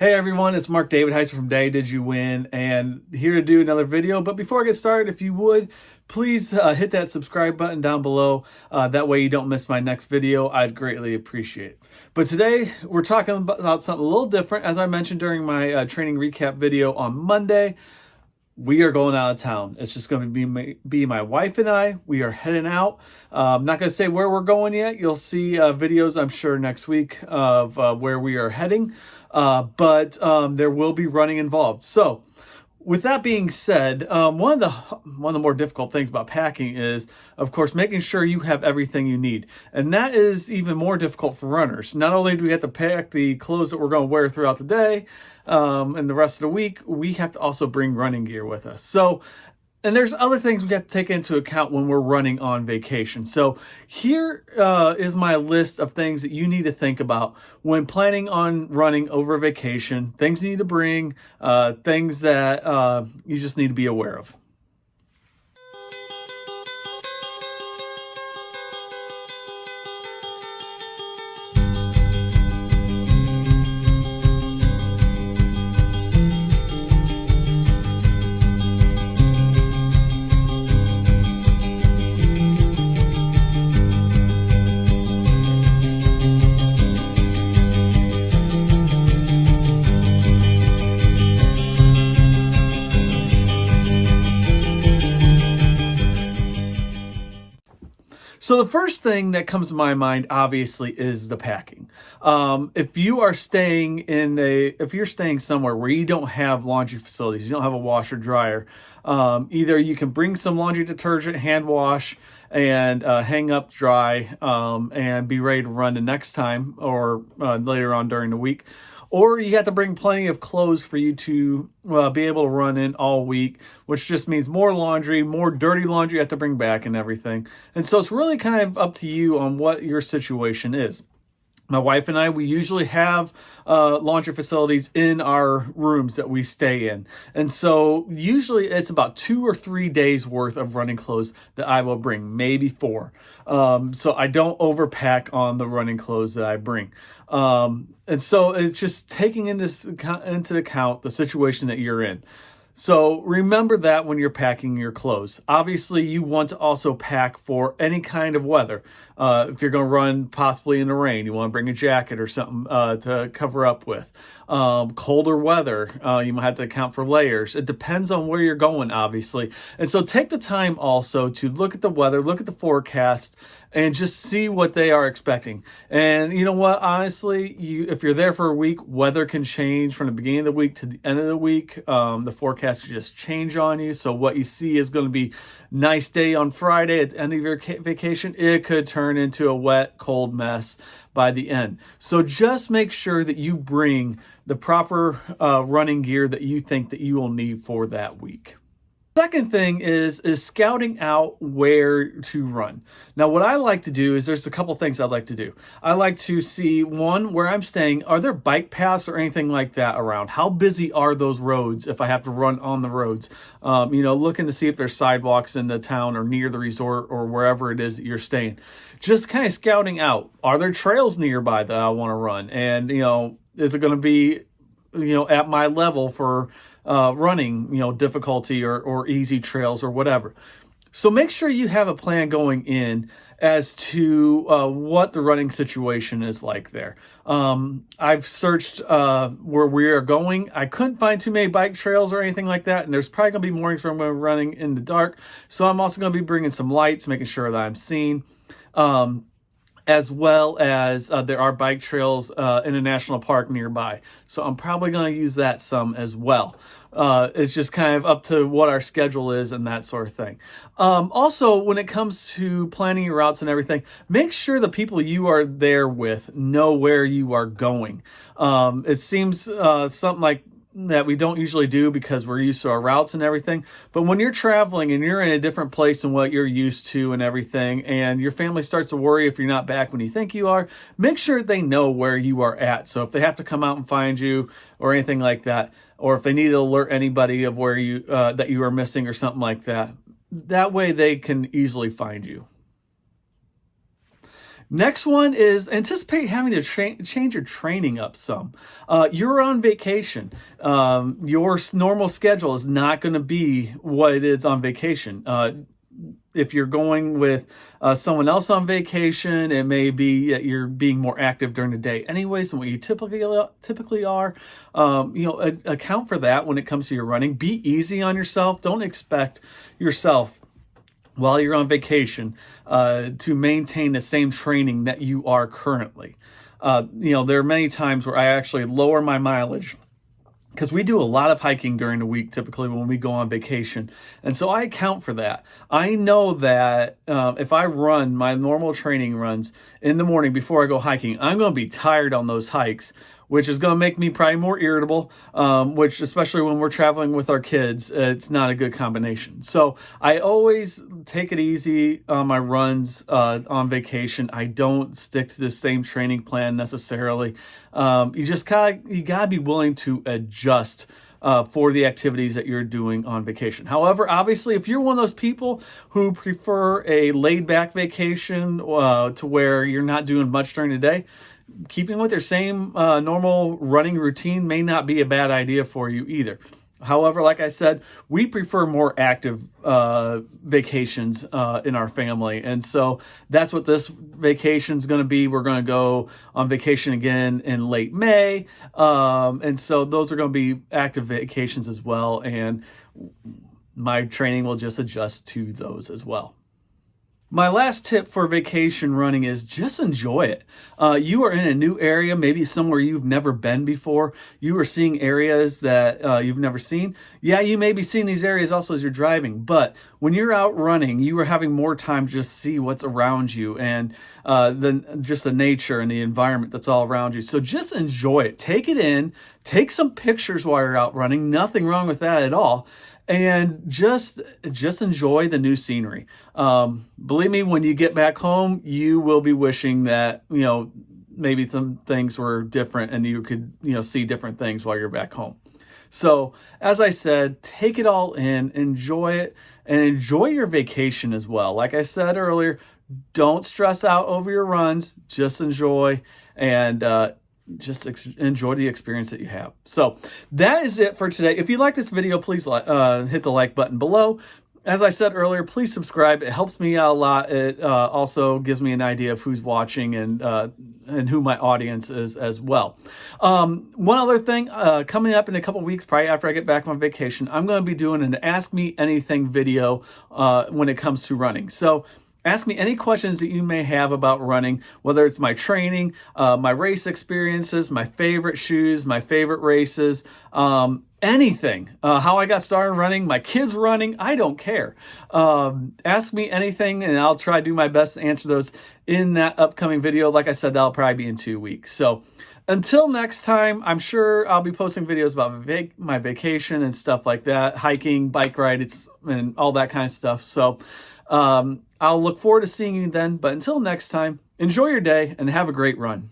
Hey everyone, it's Mark David Heiser from Day Did You Win, and here to do another video. But before I get started, if you would, please hit that subscribe button down below. That way you don't miss my next video. I'd greatly appreciate it. But today we're talking about something a little different. As I mentioned during my training recap video on Monday, we are going out of town. It's just going to be my wife and I. We are heading out. I'm not going to say where we're going yet. You'll see videos, I'm sure, next week of where we are heading. But there will be running involved. So with that being said, one of the more difficult things about packing is, of course, making sure you have everything you need. And that is even more difficult for runners. Not only do we have to pack the clothes that we're going to wear throughout the day and the rest of the week, we have to also bring running gear with us. And there's other things we got to take into account when we're running on vacation. So here is my list of things that you need to think about when planning on running over vacation, things you need to bring, things that you just need to be aware of. So the first thing that comes to my mind, obviously, is the packing. If you're staying somewhere where you don't have laundry facilities, you don't have a washer dryer, either you can bring some laundry detergent, hand wash, and hang up dry, and be ready to run the next time or later on during the week. Or you have to bring plenty of clothes for you to be able to run in all week, which just means more laundry, more dirty laundry you have to bring back and everything. And so it's really kind of up to you on what your situation is. My wife and I, we usually have laundry facilities in our rooms that we stay in. And so usually it's about 2 or 3 days worth of running clothes that I will bring, maybe 4. So I don't overpack on the running clothes that I bring. And so it's just taking into account the situation that you're in. So remember that when you're packing your clothes. Obviously, you want to also pack for any kind of weather. If you're going to run possibly in the rain, you want to bring a jacket or something to cover up with. Colder weather, you might have to account for layers. It depends on where you're going, obviously. And so take the time also to look at the weather, look at the forecast, and just see what they are expecting. And you know what? Honestly, if you're there for a week, weather can change from the beginning of the week to the end of the week. The forecast can just change on you. So what you see is going to be nice day on Friday at the end of your vacation. It could turn into a wet, cold mess by the end. So just make sure that you bring the proper running gear that you think that you will need for that week. Second thing is scouting out where to run. Now, what I like to do is there's a couple things I'd like to do. I like to see, one, where I'm staying, are there bike paths or anything like that around? How busy are those roads if I have to run on the roads? Looking to see if there's sidewalks in the town or near the resort or wherever it is that you're staying. Just kind of scouting out, are there trails nearby that I want to run? And, is it going to be, at my level for running, difficulty or easy trails or whatever. So make sure you have a plan going in as to what the running situation is like there. I've searched where we are going. I couldn't find too many bike trails or anything like that. And there's probably going to be mornings where I'm going to be running in the dark. So I'm also going to be bringing some lights, making sure that I'm seen. As well as there are bike trails in a national park nearby. So I'm probably going to use that some as well. It's just kind of up to what our schedule is and that sort of thing. Also, when it comes to planning your routes and everything, make sure the people you are there with know where you are going. It seems something like that we don't usually do because we're used to our routes and everything. But when you're traveling and you're in a different place than what you're used to and everything, and your family starts to worry if you're not back when you think you are, make sure they know where you are at. So if they have to come out and find you or anything like that, or if they need to alert anybody of where you that you are missing or something like that, that way they can easily find you. Next one is anticipate having to change your training up some. You're on vacation. Your normal schedule is not going to be what it is on vacation. If you're going with someone else on vacation, it may be that you're being more active during the day anyways than what you typically are. Account for that when it comes to your running. Be easy on yourself. Don't expect yourself while you're on vacation to maintain the same training that you are currently. There are many times where I actually lower my mileage because we do a lot of hiking during the week, typically when we go on vacation. And so I account for that. I know that if I run my normal training runs in the morning before I go hiking, I'm going to be tired on those hikes, which is going to make me probably more irritable, which especially when we're traveling with our kids, it's not a good combination. So I always take it easy on my runs on vacation. I don't stick to the same training plan necessarily. You gotta be willing to adjust for the activities that you're doing on vacation. However, obviously, if you're one of those people who prefer a laid back vacation to where you're not doing much during the day, keeping with your same normal running routine may not be a bad idea for you either. However, like I said, we prefer more active vacations in our family. And so that's what this vacation is going to be. We're going to go on vacation again in late May. And so those are going to be active vacations as well. And my training will just adjust to those as well. My last tip for vacation running is just enjoy it. You are in a new area, maybe somewhere you've never been before. You are seeing areas that you've never seen. Yeah, you may be seeing these areas also as you're driving, but when you're out running, you are having more time to just see what's around you and just the nature and the environment that's all around you. So just enjoy it. Take it in. Take some pictures while you're out running. Nothing wrong with that at all. And just enjoy the new scenery. Believe me, when you get back home, you will be wishing that, maybe some things were different and you could, see different things while you're back home. So as I said, take it all in, enjoy it, and enjoy your vacation as well. Like I said earlier, don't stress out over your runs, just enjoy and, enjoy the experience that you have. So that is it for today. If you like this video, please hit the like button below. As I said earlier, please subscribe. It helps me out a lot. It also gives me an idea of who's watching and who my audience is as well. One other thing, coming up in a couple weeks, probably after I get back from vacation, I'm going to be doing an Ask Me Anything video when it comes to running. So ask me any questions that you may have about running, whether it's my training, my race experiences, my favorite shoes, my favorite races, anything, how I got started running, my kids running, I don't care. Ask me anything and I'll try to do my best to answer those in that upcoming video. Like I said, that'll probably be in 2 weeks. So until next time, I'm sure I'll be posting videos about my vacation and stuff like that, hiking, bike rides, and all that kind of stuff. So I'll look forward to seeing you then. But until next time, enjoy your day and have a great run.